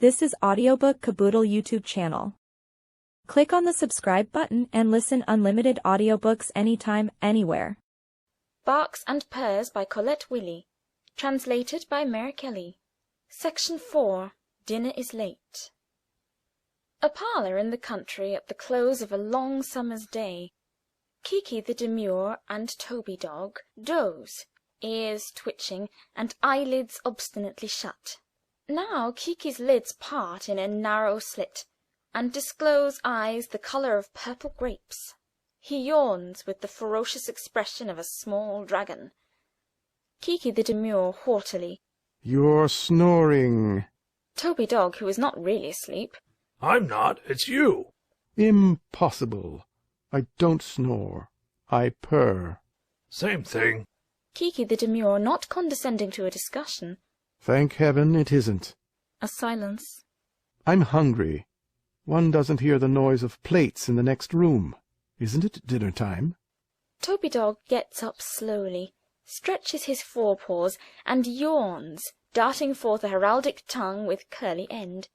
This is Audiobook Caboodle YouTube channel. Click on the subscribe button and listen unlimited audiobooks anytime, anywhere. Barks and Purrs by Colette Willy. Translated by Mary Kelly. Section 4. Dinner is late. A parlour in the country at the close of a long summer's day. Kiki-the-Demure and Toby-Dog doze, ears twitching and eyelids obstinately shut. Now Kiki's lids part in a narrow slit, and disclose eyes the colour of purple grapes. He yawns with the ferocious expression of a small dragon. Kiki-the-Demure haughtily. "You're snoring." Toby-Dog, who is not really asleep. "I'm not, it's you." "Impossible. I don't snore. I purr." "Same thing." Kiki-the-Demure, not condescending to a discussion. "Thank heaven it isn't." A silence. "I'm hungry. One doesn't hear the noise of plates in the next room. Isn't it dinner time?" Toby-Dog gets up slowly, stretches his forepaws, and yawns, darting forth a heraldic tongue with curly end.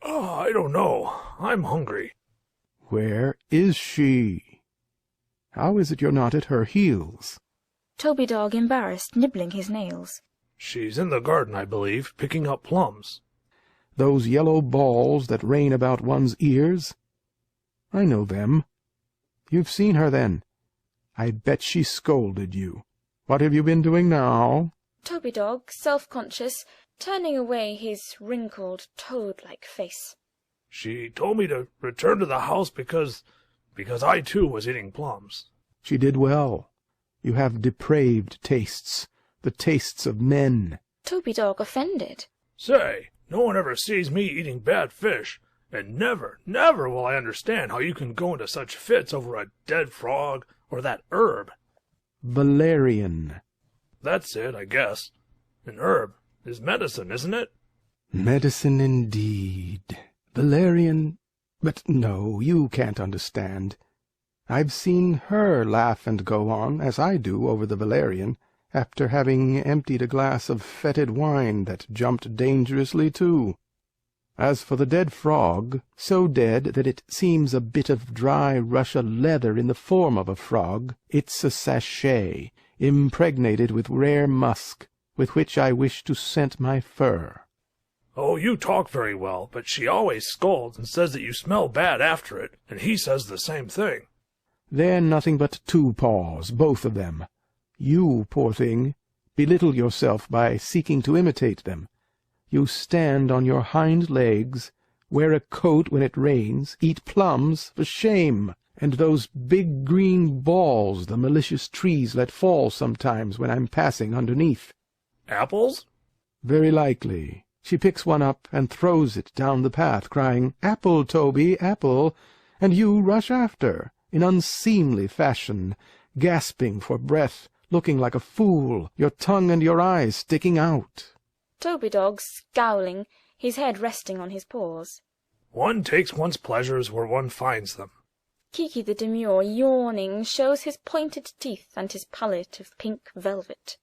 I don't know. I'm hungry." "Where is she? How is it you're not at her heels?" Toby-Dog, embarrassed, nibbling his nails. "She's in the garden, I believe, picking up plums." "Those yellow balls that rain about one's ears? I know them. You've seen her, then. I bet she scolded you. What have you been doing now?" Toby-Dog, self-conscious, turning away his wrinkled, toad-like face. "She told me to return to the house because I too was eating plums." "She did well. You have depraved tastes, the tastes of men." Toby-Dog, offended. "Say, no one ever sees me eating bad fish, and never, never will I understand how you can go into such fits over a dead frog or that herb." "Valerian." "That's it, I guess. An herb is medicine, isn't it?" "Medicine indeed. Valerian. But no, you can't understand. I've seen her laugh and go on, as I do over the valerian, after having emptied a glass of fetid wine that jumped dangerously too. As for the dead frog, so dead that it seems a bit of dry Russia leather in the form of a frog, it's a sachet, impregnated with rare musk, with which I wish to scent my fur." "Oh, you talk very well, but she always scolds and says that you smell bad after it, and he says the same thing." "They're nothing but two paws, both of them. You, poor thing, belittle yourself by seeking to imitate them. You stand on your hind legs, wear a coat when it rains, eat plums, for shame, and those big green balls the malicious trees let fall sometimes when I'm passing underneath." "Apples?" "Very likely. She picks one up and throws it down the path, crying, 'Apple, Toby, apple,' and you rush after, in unseemly fashion, gasping for breath, looking like a fool, your tongue and your eyes sticking out." Toby-Dog, scowling, his head resting on his paws. "One takes one's pleasures where one finds them." Kiki-the-Demure, yawning, shows his pointed teeth and his palette of pink velvet.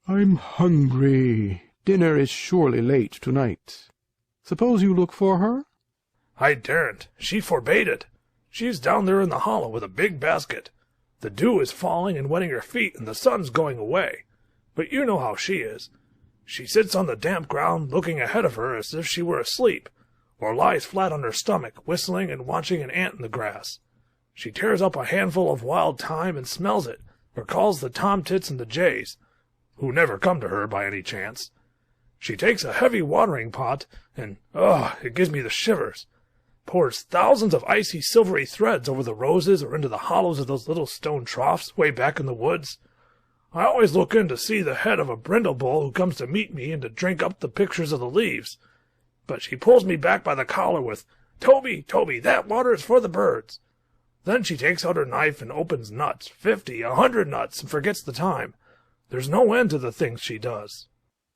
"I'm hungry. Dinner is surely late tonight. Suppose you look for her?" "I daren't. She forbade it. She's down there in the hollow with a big basket. The dew is falling and wetting her feet, and the sun's going away. But you know how she is. She sits on the damp ground, looking ahead of her as if she were asleep, or lies flat on her stomach, whistling and watching an ant in the grass. She tears up a handful of wild thyme and smells it, or calls the tomtits and the jays, who never come to her by any chance. She takes a heavy watering pot, and, it gives me the shivers. Pours thousands of icy silvery threads over the roses or into the hollows of those little stone troughs way back in the woods. I always look in to see the head of a brindle-bull who comes to meet me and to drink up the pictures of the leaves. But she pulls me back by the collar with, 'Toby, Toby, that water is for the birds.' Then she takes out her knife and opens nuts, 50, 100 nuts, and forgets the time. There's no end to the things she does."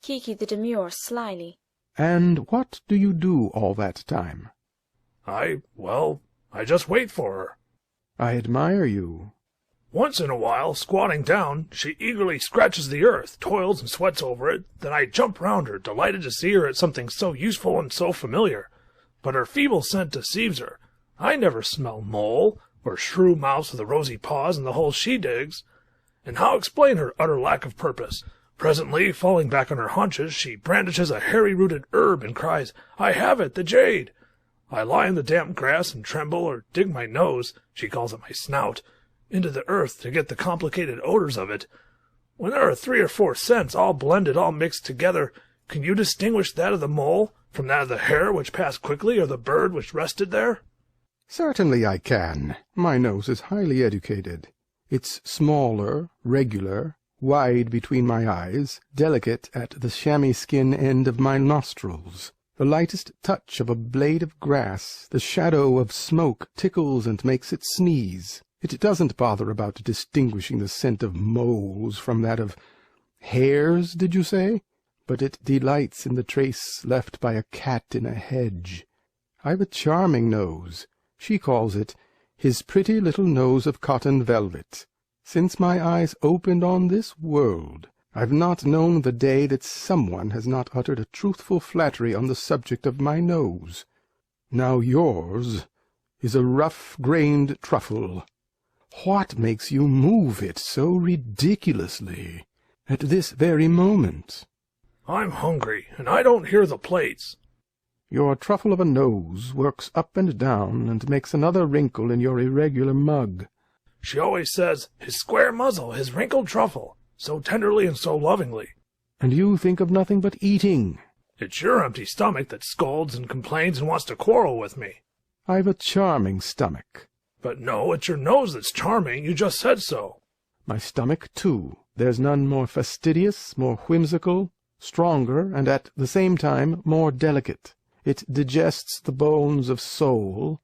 Kiki-the-Demure, slyly. "And what do you do all that time?" I just wait for her." "I admire you." Once in a while, squatting down, she eagerly scratches the earth, toils and sweats over it. Then I jump round her, delighted to see her at something so useful and so familiar. But her feeble scent deceives her. I never smell mole, or shrew mouse with the rosy paws in the hole she digs. And how explain her utter lack of purpose? Presently, falling back on her haunches, she brandishes a hairy-rooted herb and cries, "I have it, the jade!" I lie in the damp grass and tremble or dig my nose, she calls it my snout, into the earth to get the complicated odors of it. When there are 3 or 4 scents, all blended, all mixed together, can you distinguish that of the mole from that of the hare which passed quickly, or the bird which rested there? Certainly I can. My nose is highly educated. It's smaller, regular, wide between my eyes, delicate at the chamois skin end of my nostrils. The lightest touch of a blade of grass, the shadow of smoke, tickles and makes it sneeze. It doesn't bother about distinguishing the scent of moles from that of hares, did you say? But it delights in the trace left by a cat in a hedge. I've a charming nose. She calls it his pretty little nose of cotton velvet. Since my eyes opened on this world, I've not known the day that someone has not uttered a truthful flattery on the subject of my nose. Now yours is a rough-grained truffle. What makes you move it so ridiculously at this very moment? I'm hungry, and I don't hear the plates. Your truffle of a nose works up and down and makes another wrinkle in your irregular mug. She always says, "His square muzzle, his wrinkled truffle," so tenderly and so lovingly. And you think of nothing but eating. It's your empty stomach that scolds and complains and wants to quarrel with me. I've a charming stomach. But no, it's your nose that's charming. You just said so. My stomach, too. There's none more fastidious, more whimsical, stronger, and at the same time more delicate. It digests the bones of soul,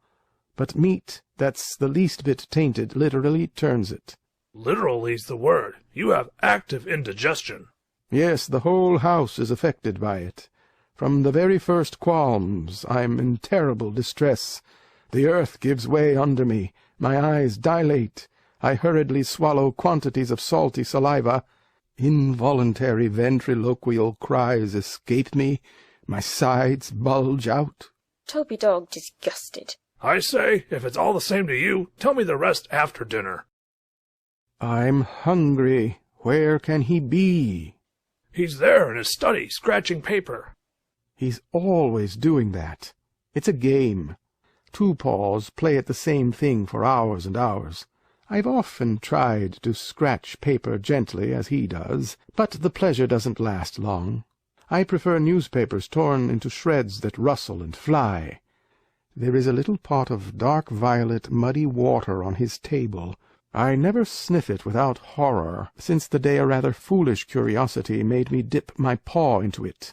but meat that's the least bit tainted literally turns it. Literally's the word. You have active indigestion. Yes, the whole house is affected by it. From the very first qualms I'm in terrible distress. The earth gives way under me. My eyes dilate. I hurriedly swallow quantities of salty saliva. Involuntary ventriloquial cries escape me. My sides bulge out. Toby-Dog disgusted. I say, if it's all the same to you, tell me the rest after dinner. I'm hungry. Where can he be? He's there in his study, scratching paper. He's always doing that. It's a game. Two paws play at the same thing for hours and hours. I've often tried to scratch paper gently as he does, but the pleasure doesn't last long. I prefer newspapers torn into shreds that rustle and fly. There is a little pot of dark violet muddy water on his table. I never sniff it without horror, since the day a rather foolish curiosity made me dip my paw into it.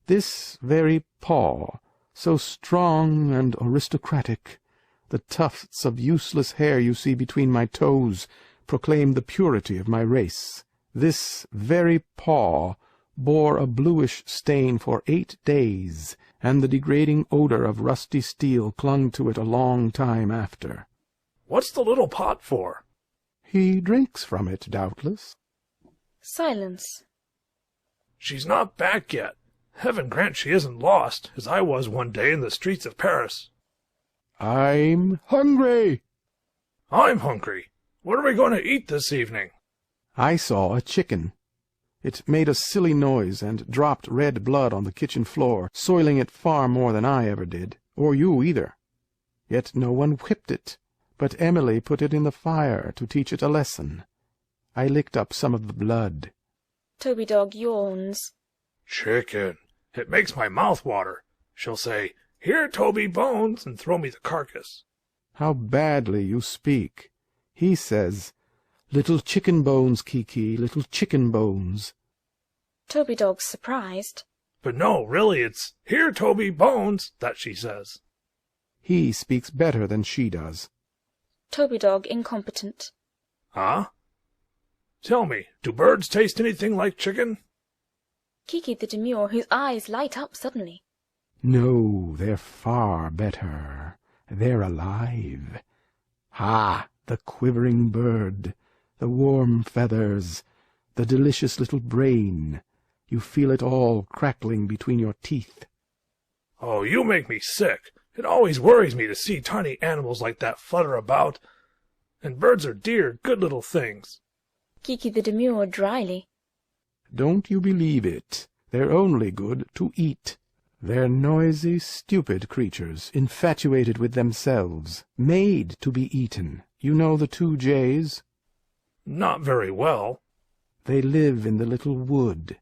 This very paw, so strong and aristocratic, the tufts of useless hair you see between my toes proclaim the purity of my race. This very paw bore a bluish stain for 8 days, and the degrading odor of rusty steel clung to it a long time after. What's the little pot for? He drinks from it, doubtless. Silence. She's not back yet. Heaven grant she isn't lost, as I was one day in the streets of Paris. I'm hungry. I'm hungry. What are we going to eat this evening? I saw a chicken. It made a silly noise and dropped red blood on the kitchen floor, soiling it far more than I ever did, or you either. Yet no one whipped it, but Emily put it in the fire to teach it a lesson. I licked up some of the blood. Toby-Dog yawns. Chicken. It makes my mouth water. She'll say, "Here, Toby, bones," and throw me the carcass. How badly you speak. He says, "Little chicken bones, Kiki, little chicken bones." Toby-Dog's surprised. But no, really, it's, "Here, Toby, bones," that she says. He speaks better than she does. Toby-Dog incompetent. Huh? Tell me, do birds taste anything like chicken? Kiki-the-Demure, whose eyes light up suddenly. No, they're far better. They're alive. Ha! The quivering bird, the warm feathers, the delicious little brain. You feel it all crackling between your teeth. Oh, you make me sick. It always worries me to see tiny animals like that flutter about. And birds are dear, good little things. Kiki-the-Demure dryly. Don't you believe it. They're only good to eat. They're noisy, stupid creatures, infatuated with themselves, made to be eaten. You know the 2 jays? Not very well. They live in the little wood.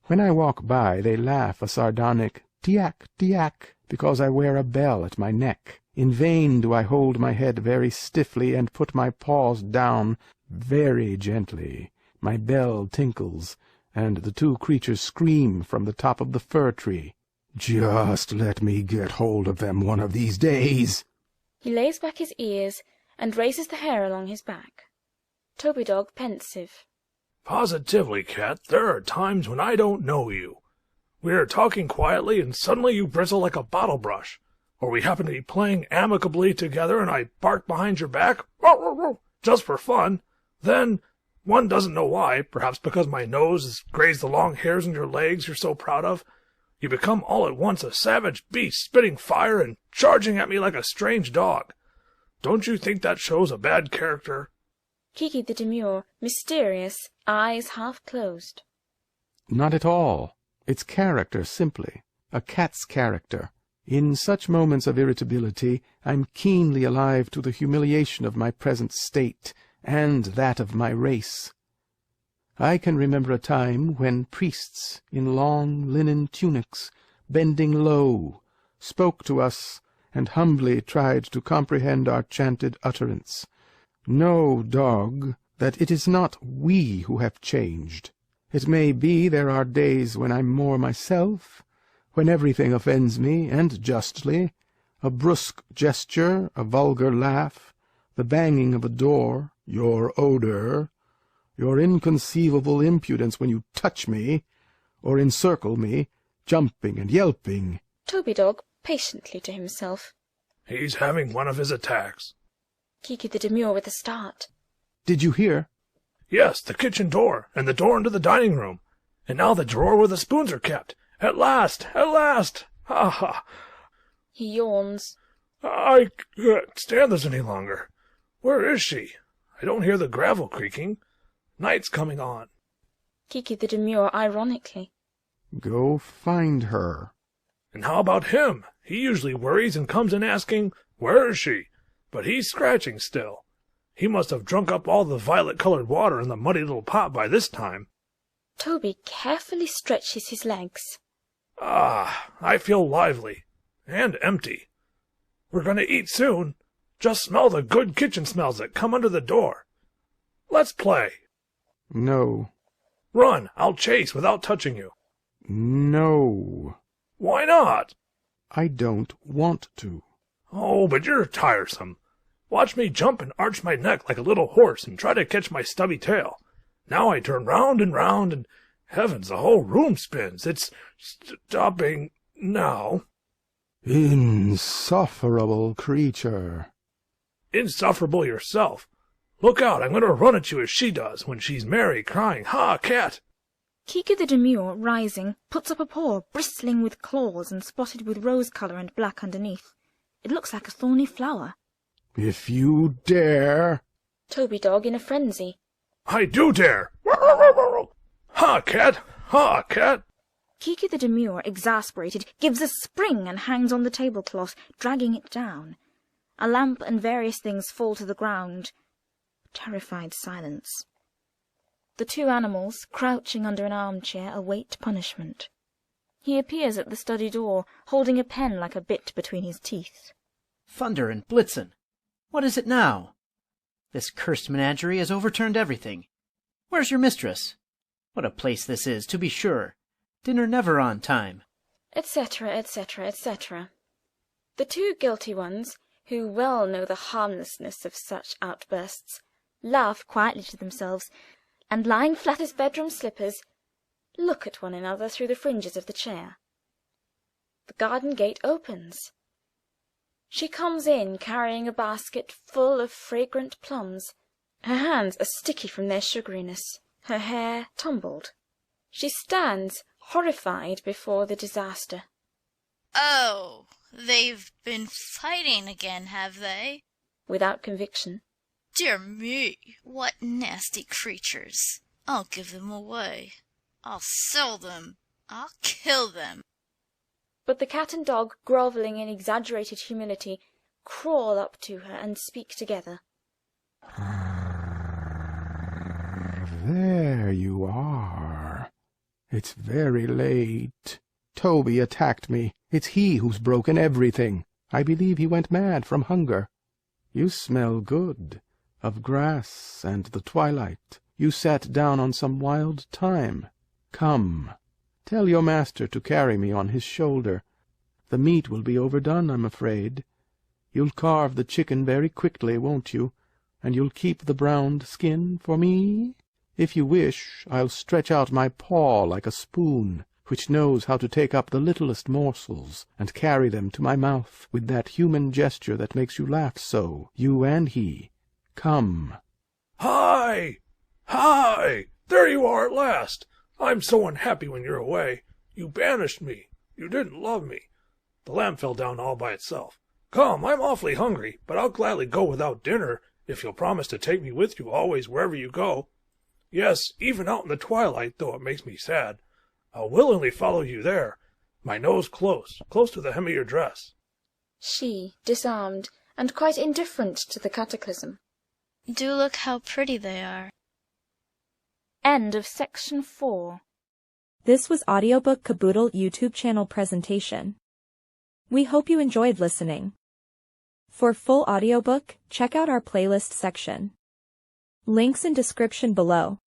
When I walk by, they laugh a sardonic tiak, tiak, because I wear a bell at my neck. In vain do I hold my head very stiffly and put my paws down very gently. My bell tinkles, and the 2 creatures scream from the top of the fir tree. Just let me get hold of them one of these days. He lays back his ears and raises the hair along his back. Toby-Dog pensive. Positively, Cat, there are times when I don't know you. We are talking quietly, and suddenly you bristle like a bottle brush. Or we happen to be playing amicably together, and I bark behind your back, just for fun. Then, one doesn't know why, perhaps because my nose has grazed the long hairs on your legs you're so proud of. You become all at once a savage beast, spitting fire and charging at me like a strange dog. Don't you think that shows a bad character? Kiki-the-Demure, mysterious, eyes half closed. Not at all. It's character, simply. A cat's character. In such moments of irritability, I'm keenly alive to the humiliation of my present state, and that of my race. I can remember a time when priests in long linen tunics, bending low, spoke to us and humbly tried to comprehend our chanted utterance. Know, dog, that it is not we who have changed. It may be there are days when I'm more myself, when everything offends me, and justly, a brusque gesture, a vulgar laugh, the banging of a door, your odor, your inconceivable impudence when you touch me, or encircle me, jumping and yelping. Toby-Dog patiently to himself. He's having one of his attacks. Kiki-the-Demure with a start. Did you hear? Yes, the kitchen door, and the door into the dining room, and now the drawer where the spoons are kept. At last! At last! Ha ha! He yawns. I can't stand this any longer. Where is she? I don't hear the gravel creaking. Night's coming on. Kiki-the-Demure ironically. Go find her. And how about him? He usually worries and comes in asking, "Where is she?" But he's scratching still. He must have drunk up all the violet-colored water in the muddy little pot by this time. Toby carefully stretches his legs. Ah, I feel lively. And empty. We're going to eat soon. Just smell the good kitchen smells that come under the door. Let's play. No. Run, I'll chase without touching you. No. Why not? I don't want to. Oh, but you're tiresome. Watch me jump and arch my neck like a little horse and try to catch my stubby tail. Now I turn round, and heavens, the whole room spins. It's stopping now. Insufferable creature. Insufferable yourself. Look out, I'm going to run at you as she does when she's merry, crying, "Ha, cat!" Kiki-the-Demure, rising, puts up a paw, bristling with claws and spotted with rose-colour and black underneath. It looks like a thorny flower. If you dare... Toby-Dog in a frenzy. I do dare! Ha, cat! Ha, cat! Kiki-the-Demure, exasperated, gives a spring and hangs on the tablecloth, dragging it down. A lamp and various things fall to the ground. Terrified silence. The 2 animals, crouching under an armchair, await punishment. He appears at the study door, holding a pen like a bit between his teeth. Thunder and Blitzen! What is it now? This cursed menagerie has overturned everything. Where's your mistress? What a place this is, to be sure! Dinner never on time. Etc., etc., etc. The 2 guilty ones, who well know the harmlessness of such outbursts, laugh quietly to themselves, and lying flat as bedroom slippers, look at one another through the fringes of the chair. The garden gate opens. She comes in carrying a basket full of fragrant plums. Her hands are sticky from their sugariness, her hair tumbled. She stands horrified before the disaster. Oh, they've been fighting again, have they? Without conviction. Dear me, what nasty creatures. I'll give them away. I'll sell them. I'll kill them. But the cat and dog, grovelling in exaggerated humility, crawl up to her and speak together. There you are. It's very late. Toby attacked me. It's he who's broken everything. I believe he went mad from hunger. You smell good, of grass and the twilight. You sat down on some wild thyme. Come, tell your master to carry me on his shoulder. The meat will be overdone, I'm afraid. You'll carve the chicken very quickly, won't you? And you'll keep the browned skin for me? If you wish, I'll stretch out my paw like a spoon, which knows how to take up the littlest morsels and carry them to my mouth with that human gesture that makes you laugh so, you and he. Come. Hi! Hi! There you are at last! I'm so unhappy when you're away. You banished me. You didn't love me. The lamb fell down all by itself. Come, I'm awfully hungry, but I'll gladly go without dinner if you'll promise to take me with you always wherever you go. Yes, even out in the twilight, though it makes me sad. I'll willingly follow you there, my nose close to the hem of your dress. She, disarmed, and quite indifferent to the cataclysm. Do look how pretty they are. End of section 4. This was Audiobook Caboodle YouTube channel presentation. We hope you enjoyed listening. For full audiobook, check out our playlist section. Links in description below.